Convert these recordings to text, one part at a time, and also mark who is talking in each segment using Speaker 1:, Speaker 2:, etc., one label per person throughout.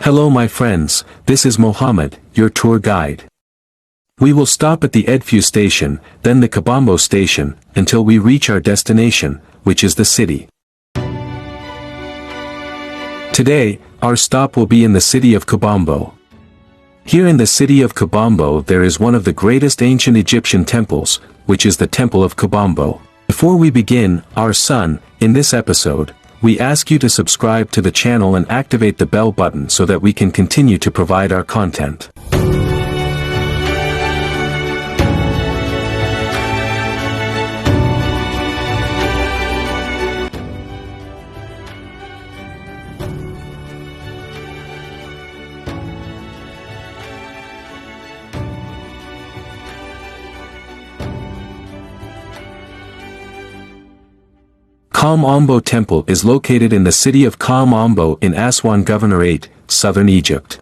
Speaker 1: Hello my friends, this is Mohammed, your tour guide. We will stop at the Edfu station, then the Kubombo station, until we reach our destination, which is the city. Today, our stop will be in the city of Kubombo. Here in the city of Kubombo there is one of the greatest ancient Egyptian temples, which is the Temple of Kom Ombo. Before we begin, our son, in this episode, we ask you to subscribe to the channel and activate the bell button so that we can continue to provide our content. Kom Ombo Temple is located in the city of Kom Ombo in Aswan Governorate, southern Egypt.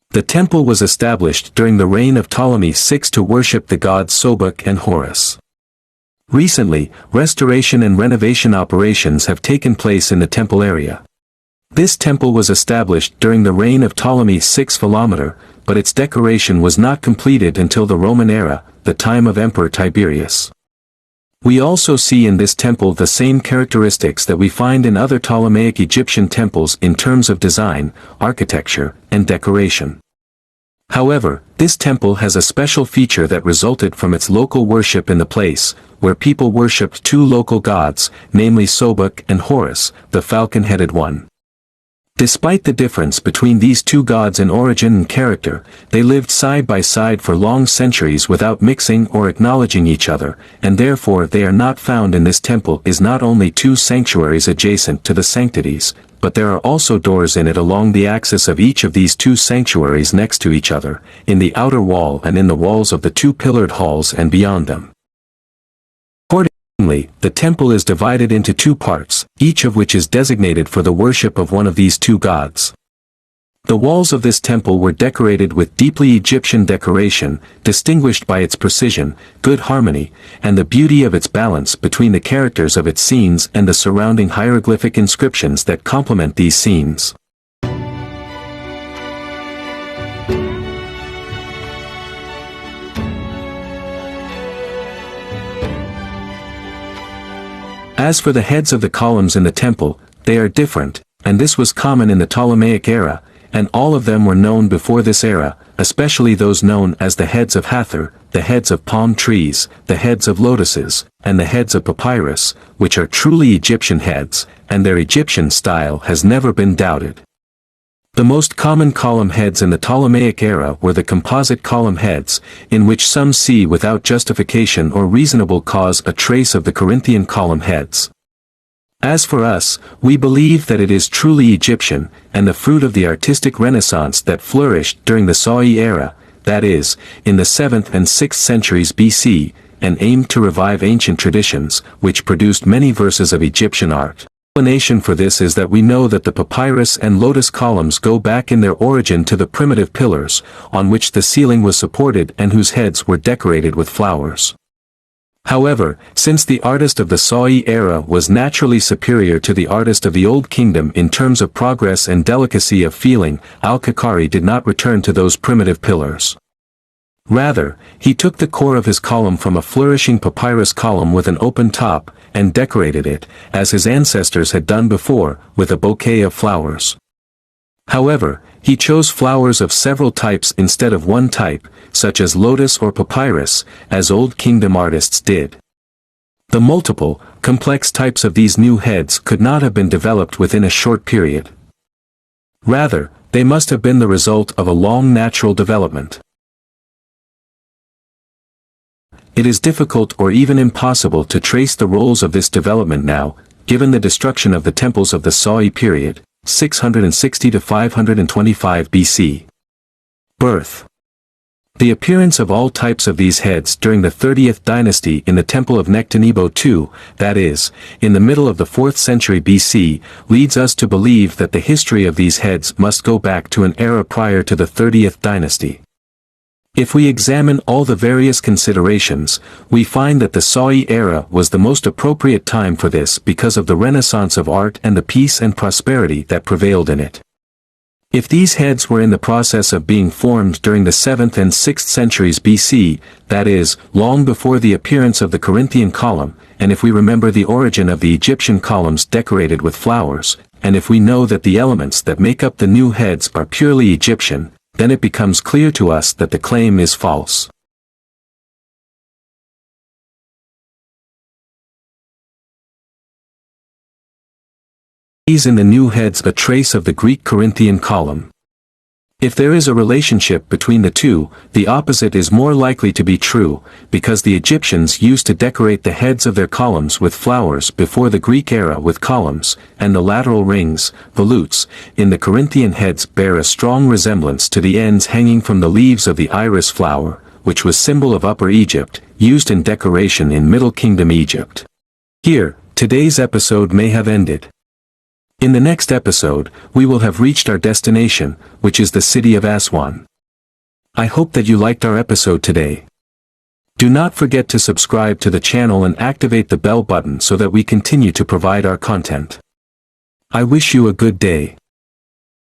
Speaker 1: The temple was established during the reign of Ptolemy VI to worship the gods Sobek and Horus. Recently, restoration and renovation operations have taken place in the temple area. This temple was established during the reign of Ptolemy VI, but its decoration was not completed until the Roman era, the time of Emperor Tiberius. We also see in this temple the same characteristics that we find in other Ptolemaic Egyptian temples in terms of design, architecture, and decoration. However, this temple has a special feature that resulted from its local worship in the place, where people worshipped two local gods, namely Sobek and Horus, the falcon-headed one. Despite the difference between these two gods in origin and character, they lived side by side for long centuries without mixing or acknowledging each other, and therefore they are not found in this temple. Is not only two sanctuaries adjacent to the sanctities, but there are also doors in it along the axis of each of these two sanctuaries next to each other, in the outer wall and in the walls of the two pillared halls and beyond them. The temple is divided into two parts, each of which is designated for the worship of one of these two gods. The walls of this temple were decorated with deeply Egyptian decoration, distinguished by its precision, good harmony, and the beauty of its balance between the characters of its scenes and the surrounding hieroglyphic inscriptions that complement these scenes. As for the heads of the columns in the temple, they are different, and this was common in the Ptolemaic era, and all of them were known before this era, especially those known as the heads of Hathor, the heads of palm trees, the heads of lotuses, and the heads of papyrus, which are truly Egyptian heads, and their Egyptian style has never been doubted. The most common column heads in the Ptolemaic era were the composite column heads, in which some see without justification or reasonable cause a trace of the Corinthian column heads. As for us, we believe that it is truly Egyptian, and the fruit of the artistic renaissance that flourished during the Sa'i era, that is, in the 7th and 6th centuries BC, and aimed to revive ancient traditions, which produced many verses of Egyptian art. The explanation for this is that we know that the papyrus and lotus columns go back in their origin to the primitive pillars, on which the ceiling was supported and whose heads were decorated with flowers. However, since the artist of the Sa'i era was naturally superior to the artist of the Old Kingdom in terms of progress and delicacy of feeling, Al-Khakhari did not return to those primitive pillars. Rather, he took the core of his column from a flourishing papyrus column with an open top, and decorated it, as his ancestors had done before, with a bouquet of flowers. However, he chose flowers of several types instead of one type, such as lotus or papyrus, as Old Kingdom artists did. The multiple, complex types of these new heads could not have been developed within a short period. Rather, they must have been the result of a long natural development. It is difficult or even impossible to trace the roles of this development now, given the destruction of the temples of the Sa'i period, 660 to 525 BC. Birth. The appearance of all types of these heads during the 30th dynasty in the Temple of Nectanebo II, that is, in the middle of the 4th century BC, leads us to believe that the history of these heads must go back to an era prior to the 30th dynasty. If we examine all the various considerations, we find that the Sa'i era was the most appropriate time for this because of the renaissance of art and the peace and prosperity that prevailed in it. If these heads were in the process of being formed during the 7th and 6th centuries BC, that is, long before the appearance of the Corinthian column, and if we remember the origin of the Egyptian columns decorated with flowers, and if we know that the elements that make up the new heads are purely Egyptian, then it becomes clear to us that the claim is false. In the new heads a trace of the Greek Corinthian column. If there is a relationship between the two, the opposite is more likely to be true, because the Egyptians used to decorate the heads of their columns with flowers before the Greek era with columns, and the lateral rings, volutes, in the Corinthian heads bear a strong resemblance to the ends hanging from the leaves of the iris flower, which was symbol of Upper Egypt, used in decoration in Middle Kingdom Egypt. Here, today's episode may have ended. In the next episode, we will have reached our destination, which is the city of Aswan. I hope that you liked our episode today. Do not forget to subscribe to the channel and activate the bell button so that we continue to provide our content. I wish you a good day.